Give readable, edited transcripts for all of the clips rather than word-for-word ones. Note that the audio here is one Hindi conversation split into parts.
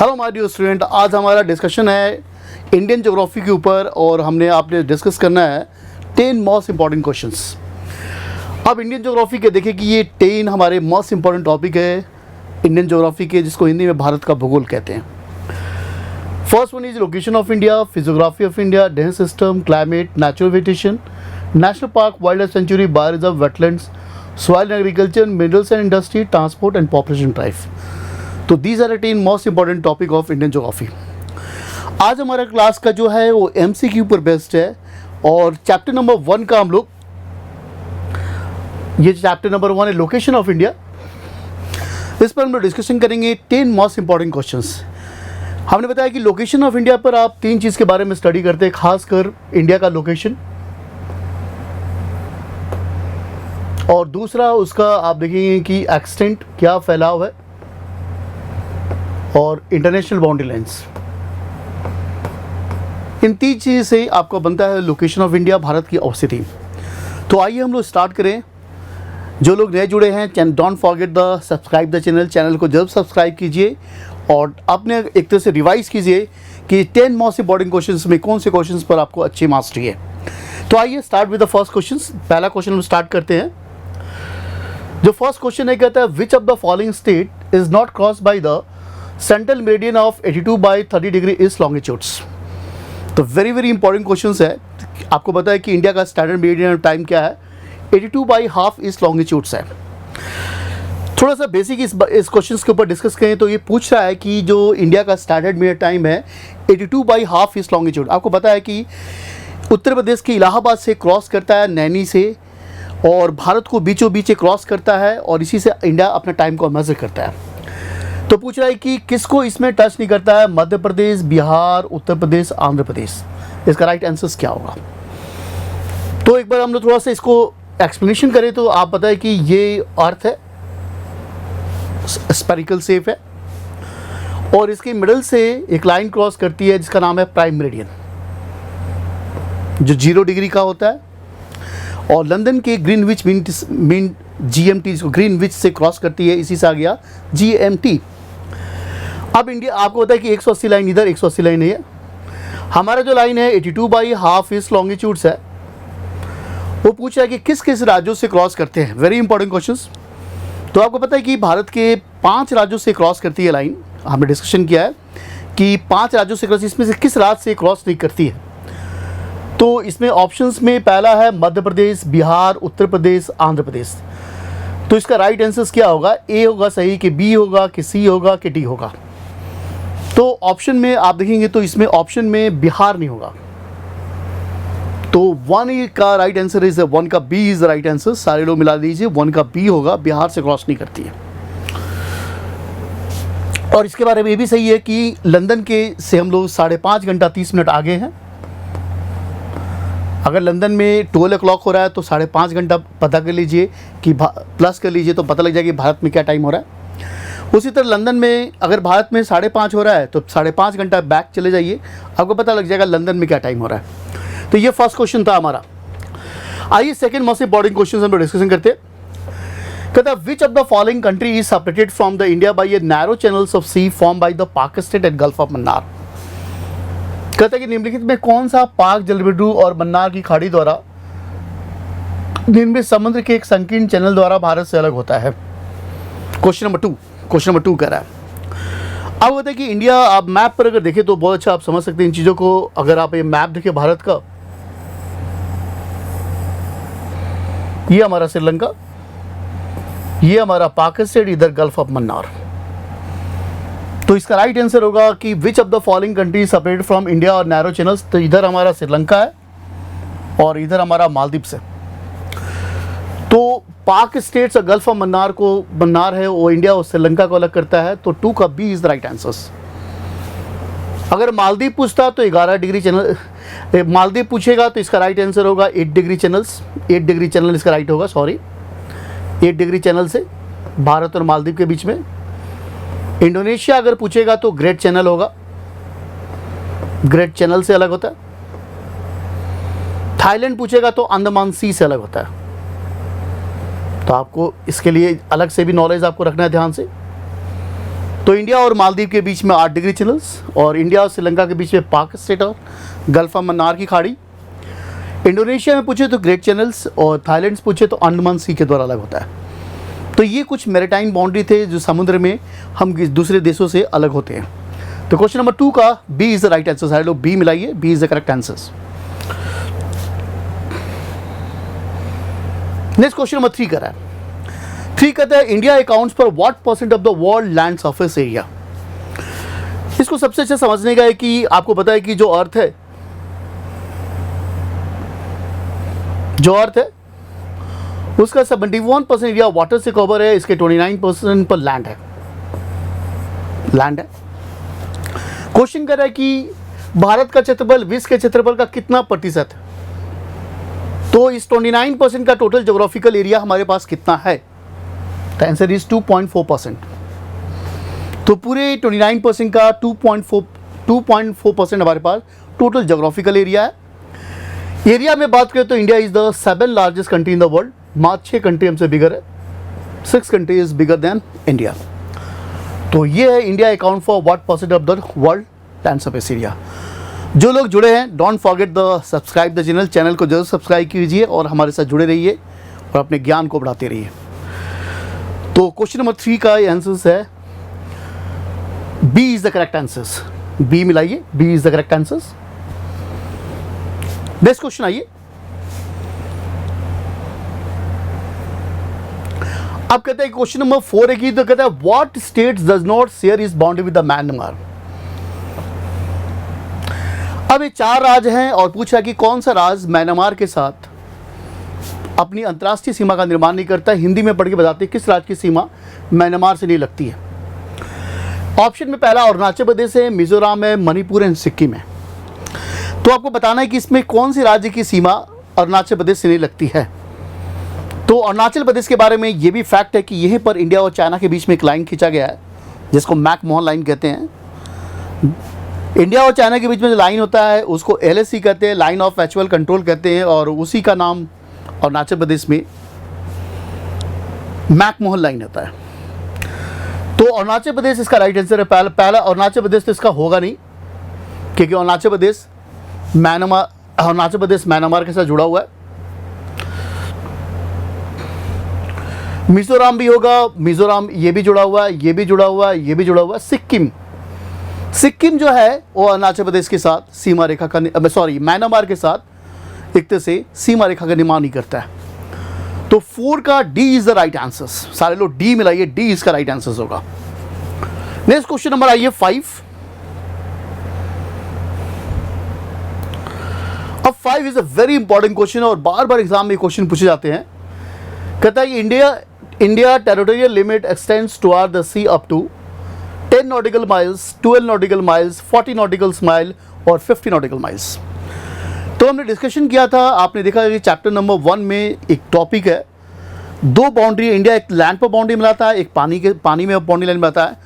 हेलो माय डियर स्टूडेंट, आज हमारा डिस्कशन है इंडियन ज्योग्राफी के ऊपर और हमने आपने डिस्कस करना है 10 मोस्ट इंपॉर्टेंट क्वेश्चंस। अब इंडियन ज्योग्राफी के देखें कि ये 10 हमारे मोस्ट इंपॉर्टेंट टॉपिक है इंडियन ज्योग्राफी के, जिसको हिंदी में भारत का भूगोल कहते हैं। First one is location of India, physiography of India, dense system, climate, natural vegetation, national park, wild life sanctuary, bio reserve, wetlands, soil and agriculture, minerals and industry, transport and population drive. तो these are 10 most important topic of Indian geography. आज हमारा क्लास का जो है वो एमसीक्यू पर बेस्ड है और चैप्टर नंबर 1 का हम लोग, ये चैप्टर नंबर 1 है लोकेशन ऑफ इंडिया। इस पर हम लोग डिस्कशन करेंगे 10 मोस्ट इंपॉर्टेंट क्वेश्चंस। हमने बताया कि लोकेशन ऑफ इंडिया पर आप 3 चीज़ के बारे में स्टडी करते हैं, खासकर इंडिया का लोकेशन, और दूसरा उसका आप देखेंगे कि एक्सटेंट क्या फैलाव है, और इंटरनेशनल बाउंड्री लाइंस। इन 3 चीज़ से आपको बनता है लोकेशन ऑफ इंडिया, भारत की अवस्थिति। तो आइए हम लोग स्टार्ट करें। जो लोग नए जुड़े हैं, don't forget the subscribe the channel को जरूर सब्सक्राइब कीजिए और अपने एक तरह से रिवाइज कीजिए कि 10 मोस्ट इंपॉर्टेंट क्वेश्चंस में कौन से क्वेश्चंस पर आपको अच्छी मास्टरी है। तो आइए start with the first question. पहला क्वेश्चन हम स्टार्ट करते हैं। जो फर्स्ट क्वेश्चन है, कहता है which of the following state is not cross by the central meridian of 82/30 degree east longitudes. तो वेरी इंपॉर्टेंट क्वेश्चन है। आपको पता है कि इंडिया का स्टैंडर्ड मेरिडियन टाइम क्या है, 82/2 ईस्ट लॉन्गिट्यूड्स है। थोड़ा सा बेसिक इस क्वेश्चन के ऊपर डिस्कस करें तो ये पूछ रहा है कि जो इंडिया का स्टैंडर्ड मेरिडियन टाइम है 82/2 ईस्ट लॉन्गिट्यूड। आपको पता है कि उत्तर प्रदेश के इलाहाबाद से क्रॉस करता है, नैनी से, और भारत को बीचों बीच क्रॉस करता है और इसी से इंडिया अपना टाइम को मेजर करता है। तो पूछ रहा है कि किसको इसमें टच नहीं करता है, मध्य प्रदेश, बिहार, उत्तर प्रदेश, आंध्र प्रदेश। इसका राइट आंसर क्या होगा? तो एक बार हम लोग थोड़ा सा इसको एक्सप्लेनेशन करें तो आप पता है कि ये अर्थ है, स्फेरिकल शेप है, और इसके मिडल से एक लाइन क्रॉस करती है जिसका नाम है प्राइम मेरिडियन, जो 0 डिग्री का होता है, और लंदन के ग्रीनविच मीन GMT, जिसको ग्रीनविच से क्रॉस करती है, इसी से आ गया GMT। अब इंडिया, आपको पता है कि 180 लाइन इधर, 180 लाइन है। हमारा जो लाइन है 82/2 ईस्ट लॉन्गिट्यूड्स है। वो पूछ रहा है कि किस किस राज्यों से क्रॉस करते हैं। Very important questions. तो आपको पता है कि भारत के 5 राज्यों से क्रॉस करती है लाइन। हमने डिस्कशन किया है कि 5 राज्यों से क्रॉस, इसमें से किस राज्य से क्रॉस नहीं करती है। तो इसमें ऑप्शंस में पहला है मध्य प्रदेश, बिहार, उत्तर प्रदेश, आंध्र प्रदेश। तो इसका राइट आंसर क्या होगा? ए होगा सही, कि बी होगा, कि सी होगा, कि डी होगा? तो ऑप्शन में आप देखेंगे तो इसमें ऑप्शन में बिहार नहीं होगा। तो 1 का राइट आंसर इज 1 का B is the right answer. सारे लोग मिला दीजिए, 1 का बी होगा, बिहार से क्रॉस नहीं करती है। और इसके बारे में ये भी सही है कि लंदन के से हम लोग 5.5 घंटा 30 मिनट आगे हैं। अगर लंदन में 12 o'clock हो रहा है तो 5.5 घंटा पता कर लीजिए कि प्लस कर लीजिए तो पता लग जाएगा कि भारत में क्या टाइम हो रहा है। उसी तरह लंदन में अगर भारत में 5:30 हो रहा है तो 5.5 घंटा बैक चले जाइए, आपको पता लग जाएगा लंदन में क्या टाइम हो रहा है। तो ये फर्स्ट क्वेश्चन था हमारा। आइए सेकंड मोस्ट इंपॉर्टेंट क्वेश्चन हम लोग डिस्कशन करते हैं। कहता है which of the following country is separated from the India by a narrow channels of sea form by the Palk strait and gulf of Mannar. कहता है कि निम्नलिखित में कौन सा पाक जलबिंदु और मन्नार की खाड़ी द्वारा निर्मित समुद्र के एक संकीर्ण चैनल द्वारा भारत से अलग होता है। क्वेश्चन नंबर 2 कह रहा है। अब होता है कि इंडिया, आप मैप पर अगर देखें तो बहुत अच्छा आप समझ सकते हैं इन चीज़ों को। अगर आप ये मैप देखें भारत का, ये हमारा श्रीलंका, ये हमारा पाक स्टेट, इधर गल्फ ऑफ मन्नार। तो इसका राइट आंसर होगा कि विच of the following countries separated from India और नैरो चैनल्स। तो इधर हमारा श्रीलंका है और इधर हमारा मालदीव है। तो पाक स्टेट्स और गल्फ ऑफ मन्नार है वो इंडिया और श्रीलंका को अलग करता है। तो 2 का B is the right answer. अगर मालदीव पूछता तो 11 डिग्री चैनल, मालदीव पूछेगा तो इसका राइट आंसर होगा 8 डिग्री चैनल्स। 8 डिग्री चैनल इसका राइट होगा, सॉरी 8 डिग्री चैनल से भारत और मालदीव के बीच में। इंडोनेशिया अगर पूछेगा तो ग्रेट चैनल होगा, ग्रेट चैनल से अलग होता है। थाईलैंड पूछेगा तो अंडमान सी से अलग होता है। तो आपको इसके लिए अलग से भी नॉलेज आपको रखना है ध्यान से। तो इंडिया और मालदीव के बीच में 8 डिग्री चैनल्स, और इंडिया और श्रीलंका के बीच में पाक स्ट्रेट और गल्फ ऑफ मन्नार की खाड़ी। इंडोनेशिया में पूछे तो ग्रेट चैनल्स, और थाईलैंड से पूछे तो अंडमान सी के द्वारा अलग होता है। तो ये कुछ मैरीटाइम बाउंड्री थे जो समुद्र में हम दूसरे देशों से अलग होते हैं। तो क्वेश्चन नंबर 2 का B is the right answer. सारे लोग बी मिलाइए, B is the correct answer. Next question number 3 कर रहा है। 3 कहता है India accounts for what percent of the world land surface area. इसको सबसे अच्छा समझने का है कि आपको पता है कि जो अर्थ है उसका 71% एरिया वाटर से कवर है, इसके 29% पर लैंड है। क्वेश्चन कर रहा है कि भारत का क्षेत्रफल विश्व के क्षेत्रफल का कितना प्रतिशत है। तो इस 29% का टोटल ज्योग्राफिकल एरिया हमारे पास कितना है? The answer is 2.4%। तो पूरे 29% का 2.4% हमारे पास टोटल ज्योग्राफिकल एरिया है। एरिया में बात करें तो India is the 7th largest country in the world. मात्र 6 कंट्री हमसे बिगर है, 6 country is bigger than India. तो ये है India account for what percent of the world land surface area. जो लोग जुड़े हैं don't forget the subscribe the channel को जरूर सब्सक्राइब कीजिए और हमारे साथ जुड़े रहिए और अपने ज्ञान को बढ़ाते रहिए। तो क्वेश्चन नंबर 3 का आंसर है B is the correct answer. B मिलाइए, B is the correct answer. Next question आइए। अब कहते हैं क्वेश्चन नंबर 4 है कि तो कहता है what states does not share is boundary with the Myanmar. अब ये 4 राज्य हैं और पूछा कि कौन सा राज्य म्यांमार के साथ अपनी अंतर्राष्ट्रीय सीमा का निर्माण नहीं करता है। हिंदी में पढ़ के बताते हैं किस राज्य की सीमा म्यांमार से नहीं लगती है। ऑप्शन में पहला अरुणाचल प्रदेश है, मिजोरम है, मणिपुर एंड सिक्किम है। तो आपको बताना है कि इसमें कौन सी राज्य की सीमा अरुणाचल प्रदेश से नहीं लगती है। तो अरुणाचल प्रदेश के बारे में ये भी फैक्ट है कि यहीं पर इंडिया और चाइना के बीच में एक लाइन खींचा गया है जिसको मैक-मोहन लाइन कहते हैं। इंडिया और चाइना के बीच में जो लाइन होता है उसको LAC कहते हैं, लाइन ऑफ एक्चुअल कंट्रोल कहते हैं, और उसी का नाम अरुणाचल प्रदेश में मैक-मोहन लाइन होता है। तो अरुणाचल प्रदेश इसका राइट आंसर है। पहला अरुणाचल प्रदेश तो इसका होगा नहीं, क्योंकि अरुणाचल प्रदेश म्यांमार के साथ जुड़ा हुआ है। मिजोरम भी होगा, मिजोरम ये भी जुड़ा हुआ है, ये भी जुड़ा हुआ है, ये भी जुड़ा हुआ है। सिक्किम जो है वो अरुणाचल प्रदेश के साथ सीमा रेखा का म्यांमार के साथ एक तरह से सीमा रेखा का निर्माण नहीं करता है। तो 4 का D is the right answer. सारे लोग डी मिलाइए, डी इसका राइट आंसर होगा। नेक्स्ट क्वेश्चन नंबर आइए 5। अब 5 is a very important question और बार बार एग्जाम में क्वेश्चन पूछे जाते हैं। कहता है India territorial limit extends toward the sea up to 10 nautical miles, 12 nautical miles, 40 nautical mile और 50 नॉटिकल माइल्स। तो हमने डिस्कशन किया था, आपने देखा कि चैप्टर नंबर 1 में एक टॉपिक है 2 बाउंड्री। इंडिया एक लैंड पर बाउंड्री मिलाता है, एक पानी में बाउंड्री लाइन मिलाता है।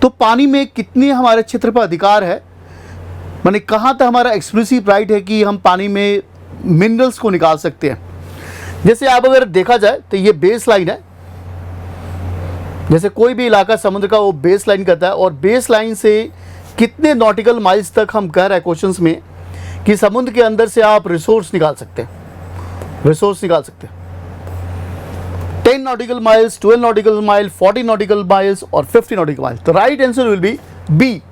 तो पानी में कितने हमारे क्षेत्र पर अधिकार है, माने कहाँ तक हमारा एक्सक्लूसिव राइट है कि हम पानी में मिनरल्स को निकाल सकते हैं। जैसे आप अगर देखा जाए तो ये बेस लाइन है, जैसे कोई भी इलाका समुद्र का वो बेस लाइन करता है, और बेस लाइन से कितने नॉटिकल माइल्स तक हम कह रहे हैं क्वेश्चंस में कि समुद्र के अंदर से आप रिसोर्स निकाल सकते हैं, 10 nautical miles, 12 nautical mile, 40 nautical miles और 50 नॉटिकल माइल्स। तो right answer will be B.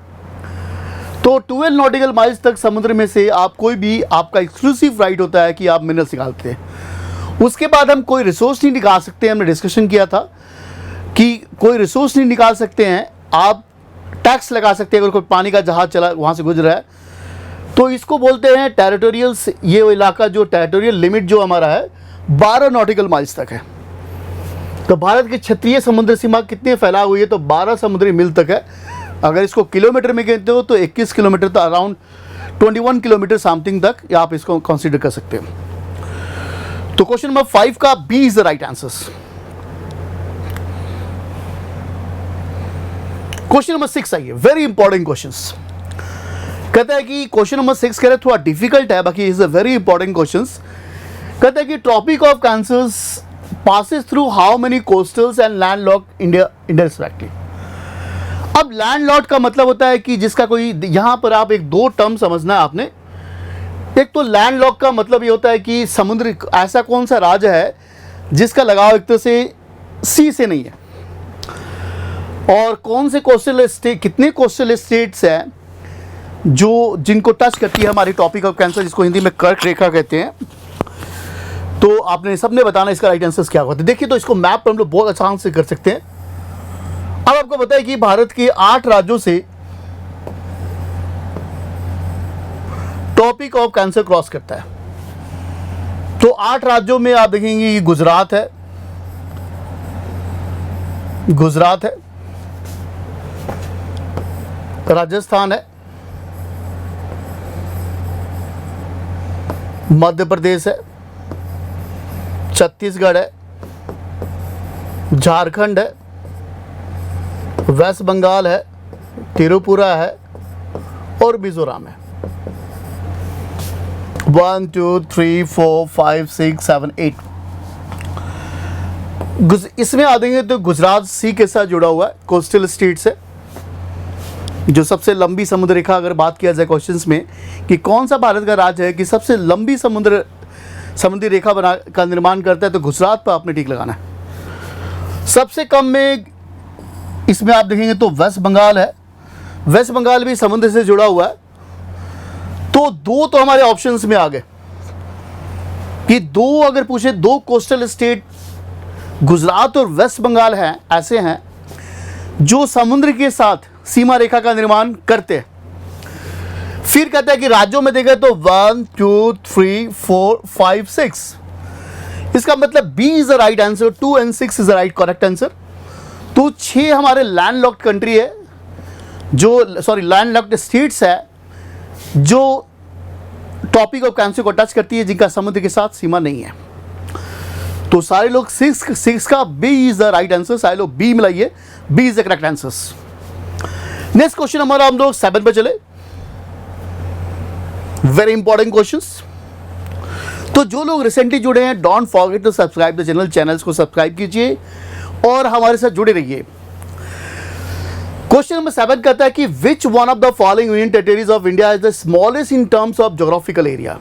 तो 12 नॉटिकल माइल्स तक समुद्र में से आप कोई भी, आपका एक्सक्लूसिव राइट होता है कि आप मिनरल्स निकालते हैं। उसके बाद हम कोई रिसोर्स नहीं निकाल सकते। हमने डिस्कशन किया था कि कोई रिसोर्स नहीं निकाल सकते हैं। आप टैक्स लगा सकते हैं अगर कोई पानी का जहाज चला वहाँ से गुजर रहा है, तो इसको बोलते हैं टेरिटोरियल। ये वो इलाका जो टेरिटोरियल लिमिट जो हमारा है 12 नॉटिकल माइल्स तक है। तो भारत की क्षेत्रीय समुद्र सीमा कितनी फैला हुई है, तो 12 समुद्री मील तक है। अगर इसको किलोमीटर में कहते हो तो 21 किलोमीटर तक, अराउंड 21 किलोमीटर समथिंग तक आप इसको कंसीडर कर सकते हो। तो क्वेश्चन नंबर 5 का B is the right answer. Question number 6 आइए, वेरी इंपॉर्टेंट क्वेश्चंस। कहता है कि क्वेश्चन नंबर 6 कह रहे थोड़ा डिफिकल्ट है, बाकी is a very important questions. कहता है कि tropic of cancer passes through how many coastals and landlocked India respectively. अब लैंडलॉर्ड का मतलब होता है कि जिसका कोई, यहां पर आप एक दो टर्म समझना है आपने। एक तो लैंडलॉक का मतलब ये होता है कि समुद्र, ऐसा कौन सा राज्य है जिसका लगाव एक तरह से सी से नहीं है, और कौन से कोस्टल स्टेट, कितने कोस्टल स्टेट्स हैं जो जिनको टच करती है हमारी टॉपिक ऑफ कैंसर, जिसको हिंदी में कर्क रेखा कहते हैं। तो आपने सबने बताना इसका राइट आंसर क्या होता है। देखिए, तो इसको मैप पर हम लोग बहुत आसान से कर सकते हैं। अब आपको पता है कि भारत के 8 राज्यों से टॉपिक ऑफ कैंसर क्रॉस करता है। तो 8 राज्यों में आप देखेंगे कि गुजरात है, राजस्थान है, मध्य प्रदेश है, छत्तीसगढ़ है, झारखंड है, वेस्ट बंगाल है, त्रिपुरा है और मिजोरम है। 1 2 3 4 5 6 7 8। इसमें आ देंगे तो गुजरात सी के साथ जुड़ा हुआ है, कोस्टल स्टेट से, जो सबसे लंबी समुद्र रेखा, अगर बात किया जाए क्वेश्चंस में कि कौन सा भारत का राज्य है कि सबसे लंबी समुद्री रेखा का निर्माण करता है, तो गुजरात पर आपने टिक लगाना है। सबसे कम में इसमें आप देखेंगे तो वेस्ट बंगाल है। वेस्ट बंगाल भी समुद्र से जुड़ा हुआ है। तो दो तो हमारे ऑप्शंस में आ गए कि दो, अगर पूछे, दो कोस्टल स्टेट गुजरात और वेस्ट बंगाल हैं, ऐसे हैं जो समुद्र के साथ सीमा रेखा का निर्माण करते हैं। फिर कहता है कि राज्यों में देखा तो 1 2 3 4 5 6, इसका मतलब B is the right answer, 2 and 6 is the right correct answer. तो 6 हमारे लैंडलॉक्ड कंट्री है, जो लैंडलॉक्ड स्टेट्स है जो टॉपिक ऑफ कैंसर को टच करती है, जिनका समुद्र के साथ सीमा नहीं है। तो सारे लोग 6 का B is the right answer, सारे लोग बी मिलाइए, B is the correct answers. Next question हमारा हम लोग 7 पे चले। Very important questions. तो जो लोग रिसेंटली जुड़े हैं, don't forget to subscribe the channel, channels को सब्सक्राइब कीजिए और हमारे साथ जुड़े रहिए। क्वेश्चन नंबर 7 कहता है कि which one of the following union territories of India is the smallest in terms of geographical area.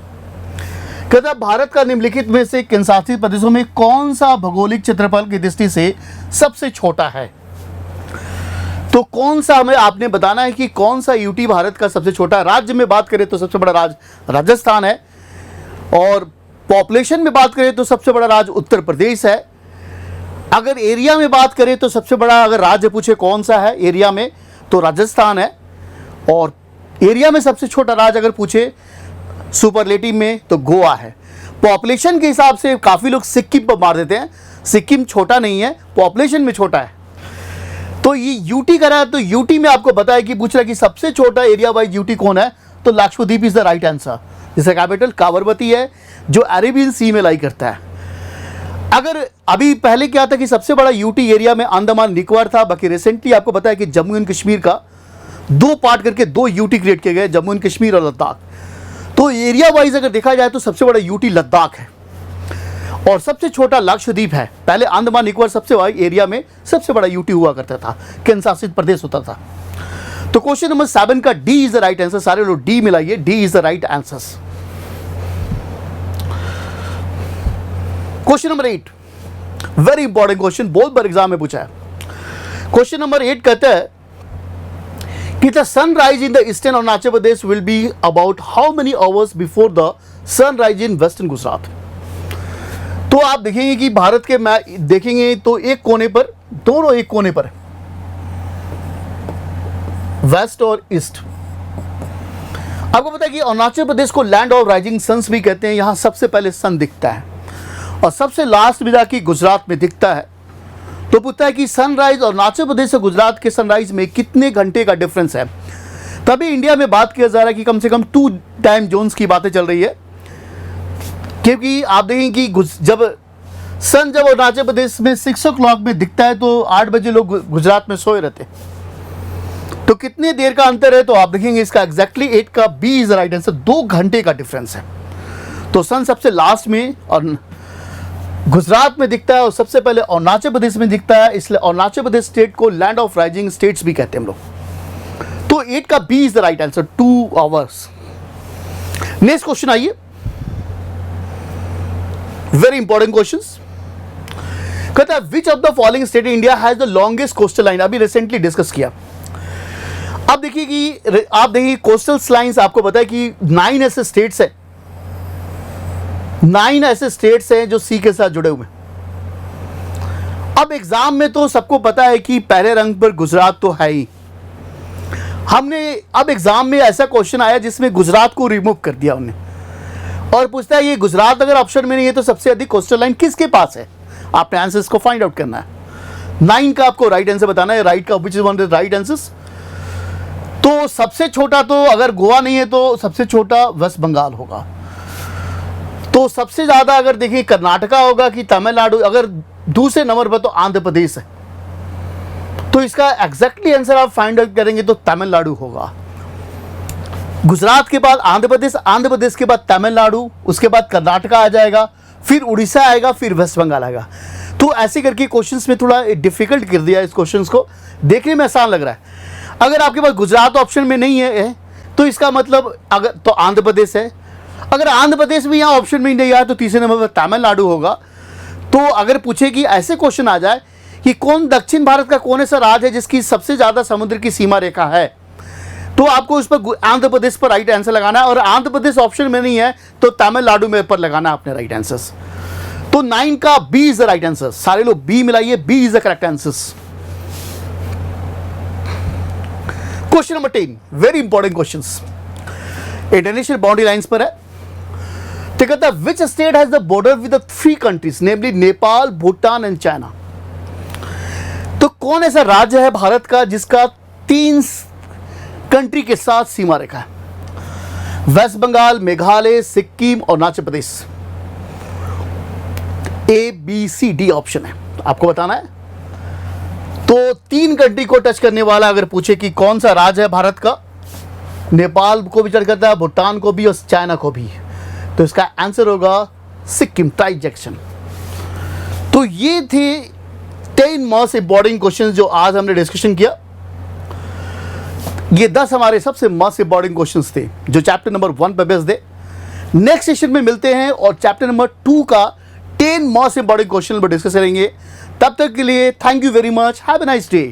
कहता है भारत का निम्नलिखित में से किन शासित प्रदेशों में कौन सा भौगोलिक क्षेत्रफल की दृष्टि से सबसे छोटा है। तो कौन सा हमें आपने बताना है कि कौन सा यूटी भारत का सबसे छोटा। राज्य में बात करें तो सबसे बड़ा राज्य राजस्थान है, और पॉपुलेशन में बात करें तो सबसे बड़ा राज्य उत्तर प्रदेश है। अगर एरिया में बात करें तो सबसे बड़ा, अगर राज्य पूछे कौन सा है एरिया में, तो राजस्थान है। और एरिया में सबसे छोटा राज्य अगर पूछे सुपरलेटिव में, तो गोवा है। पॉपुलेशन के हिसाब से काफ़ी लोग सिक्किम पर मार देते हैं, सिक्किम छोटा नहीं है, पॉपुलेशन में छोटा है। तो ये यूटी करा है, तो यूटी में आपको पता है कि पूछ रहा है कि सबसे छोटा एरिया वाइज यूटी कौन है, तो Lakshadweep is the right answer, जिसका कैपिटल कावरवती है, जो अरेबियन सी में लाई करता है। अगर अभी पहले क्या था कि सबसे बड़ा यूटी एरिया में अंडमान निकोबार था, बाकी रिसेंटली आपको पता है कि जम्मू एंड कश्मीर का 2 पार्ट करके 2 यूटी क्रिएट किए गए, जम्मू एंड कश्मीर और लद्दाख। तो एरिया वाइज अगर देखा जाए तो सबसे बड़ा यूटी लद्दाख है और सबसे छोटा लक्षद्वीप है। पहले अंडमान निकोबार सबसे बड़ा एरिया में सबसे बड़ा यूटी हुआ करता था, केंद्र शासित प्रदेश होता था। तो क्वेश्चन नंबर 7 का D is the right answer, सारे लोग डी मिलाइए, D is the right answer. Question number 8, very important question, बहुत बार एग्जाम में पूछा है। क्वेश्चन नंबर 8 कहता है कि the sunrise in the eastern Arunachal Pradesh will be about how many hours before the sunrise in western Gujarat. तो आप देखेंगे कि भारत के देखेंगे तो एक कोने पर, दोनों एक कोने पर, वेस्ट और ईस्ट। आपको पता है कि अरुणाचल प्रदेश को लैंड ऑफ राइजिंग सन्स भी कहते हैं। यहां सबसे पहले सन दिखता है और सबसे लास्ट में जाके गुजरात में दिखता है। तो पूछता है कि सनराइज अरुणाचल प्रदेश से गुजरात के सनराइज में कितने घंटे का डिफरेंस है। तभी इंडिया में बात किया जा रहा है कि कम से कम 2 टाइम जोन्स की बातें चल रही है, क्योंकि आप देखें कि जब अरुणाचल प्रदेश में 6 o'clock में दिखता है तो 8 बजे लोग गुजरात में सोए रहते। तो कितने देर का अंतर है, तो आप देखेंगे इसका एग्जैक्टली 8 का बी इज राइट आंसर, 2 घंटे का डिफरेंस है। तो सन सबसे लास्ट में और गुजरात में दिखता है और सबसे पहले अरुणाचल प्रदेश में दिखता है, इसलिए अरुणाचल प्रदेश स्टेट को लैंड ऑफ राइजिंग स्टेट्स भी कहते हैं हम लोग। तो 8 का B is the right answer, 2 hours. Next question आइए, वेरी इंपॉर्टेंट क्वेश्चंस। कहता है which of the following state in India has the longest coastal line, अभी रिसेंटली डिस्कस किया। अब देखिए कि आप देखिए कोस्टल लाइंस, आपको पता है कि 9 ऐसे स्टेट्स हैं, 9 ऐसे स्टेट्स हैं जो सी के साथ जुड़े हुए हैं। अब एग्जाम में तो सबको पता है कि पहले रंग पर गुजरात तो है ही। हमने अब एग्जाम में ऐसा क्वेश्चन आया जिसमें गुजरात को रिमूव कर दिया उन्होंने, और पूछता है ये गुजरात अगर ऑप्शन में नहीं है तो सबसे अधिक कोस्टल लाइन किसके पास है। आपने आंसर्स को फाइंड आउट करना है। 9 का आपको राइट आंसर बताना है, राइट का which is one of the right answers. तो सबसे छोटा तो अगर गोवा नहीं है तो सबसे छोटा वेस्ट बंगाल होगा। तो सबसे ज्यादा अगर देखिए कर्नाटका होगा कि तमिलनाडु, अगर दूसरे नंबर पर तो आंध्र प्रदेश है। तो इसका एग्जैक्टली आंसर आप फाइंड आउट करेंगे तो तमिलनाडु होगा। गुजरात के बाद आंध्र प्रदेश, आंध्र प्रदेश के बाद तमिलनाडु, उसके बाद कर्नाटका आ जाएगा, फिर उड़ीसा आएगा, फिर वेस्ट बंगाल आएगा। तो ऐसे करके क्वेश्चंस में थोड़ा डिफिकल्ट कर दिया इस क्वेश्चंस को, देखने में आसान लग रहा है। अगर आपके पास गुजरात ऑप्शन में नहीं है तो इसका मतलब अगर तो आंध्र प्रदेश है। अगर आंध्र प्रदेश भी यहाँ ऑप्शन में नहीं आया तो तीसरे नंबर पर तमिलनाडु होगा। तो अगर पूछे कि ऐसे क्वेश्चन आ जाए कि कौन दक्षिण भारत का कौन ऐसा राज्य है जिसकी सबसे ज्यादा समुद्र की सीमा रेखा है, तो आपको उस पर आंध्र प्रदेश पर राइट आंसर लगाना है। और आंध्र प्रदेश ऑप्शन में नहीं है तो तमिलनाडु में पर लगाना अपने राइट आंसर्स। तो 9 का B is the right answer. सारे लोग बी मिलाइए, B is the correct answers. Question number 10, very important questions, international boundary lines पर है। तो कहता है which state has the border with 3 countries namely Nepal, Bhutan and China. तो कौन ऐसा राज्य है भारत का जिसका 3 कंट्री के साथ सीमा रेखा है? वेस्ट बंगाल, मेघालय, सिक्किम और Arunachal Pradesh. A B C D option है, आपको बताना है। तो 3 कंट्री को टच करने वाला अगर पूछे कि कौन सा राज्य है भारत का, नेपाल को भी टच करता है, भूटान को भी और चाइना को भी, तो इसका आंसर होगा सिक्किम, ट्रांजैक्शन। तो ये थे 10 मोस्ट इंपॉर्टेंट क्वेश्चंस जो आज हमने डिस्कशन किया। ये 10 हमारे सबसे मोस्ट इंपॉर्टेंट क्वेश्चंस थे जो चैप्टर नंबर 1 पे बेस्ड थे। नेक्स्ट सेशन में मिलते हैं और चैप्टर नंबर 2 का 10 मोस्ट इंपॉर्टेंट क्वेश्चन पर डिस्कस करेंगे। तब तक के लिए thank you very much, have a nice day.